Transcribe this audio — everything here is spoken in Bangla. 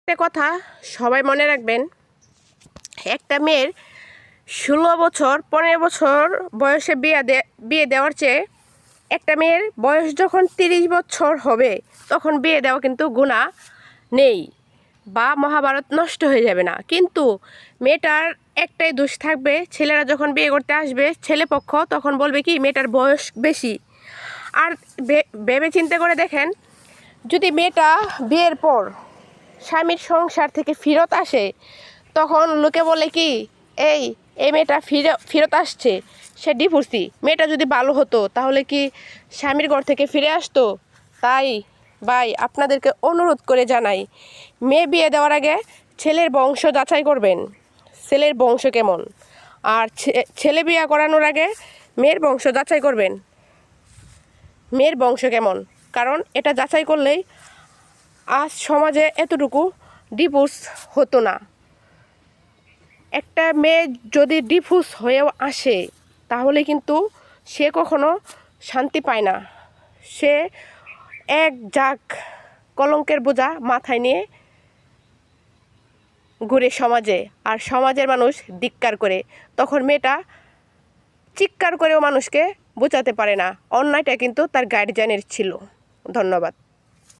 একটা কথা সবাই মনে রাখবেন, একটা মেয়ের 16 বছর 15 বছর বয়সে বিয়ে দেওয়ার চেয়ে একটা মেয়ের বয়স যখন 30 বছর হবে তখন বিয়ে দেওয়া কিন্তু গুনাহ নেই বা মহাভারত নষ্ট হয়ে যাবে না। কিন্তু মেয়েটার একটাই দোষ থাকবে, ছেলেরা যখন বিয়ে করতে আসবে ছেলেপক্ষ তখন বলবে কি মেয়েটার বয়স বেশি। আর ভেবে চিন্তা করে দেখেন, যদি মেয়েটা বিয়ের পর স্বামীর সংসার থেকে ফেরত আসে তখন লোকে বলে কি এই মেয়েটা ফেরত আসছে, সে ডিভোর্সি। মেয়েটা যদি ভালো হতো তাহলে কি স্বামীর ঘর থেকে ফিরে আসতো? তাই ভাই আপনাদেরকে অনুরোধ করে জানাই, মেয়ে বিয়ে দেওয়ার আগে ছেলের বংশ যাচাই করবেন, ছেলের বংশ কেমন। আর ছেলে বিয়ে করানোর আগে মেয়ের বংশ যাচাই করবেন, মেয়ের বংশ কেমন। কারণ এটা যাচাই করলেই আজ সমাজে এতটুকু ডিভোর্স হতো না। একটা মেয়ে যদি ডিভোর্স হয়েও আসে তাহলে কিন্তু সে কখনো শান্তি পায় না, সে এক ঝাঁক কলঙ্কের বোঝা মাথায় নিয়ে ঘুরে সমাজে, আর সমাজের মানুষ ধিক্কার করে। তখন মেয়েটা চিৎকার করেও মানুষকে বোঝাতে পারে না, অন্যায়টা কিন্তু তার গার্জিয়ানের ছিল। ধন্যবাদ।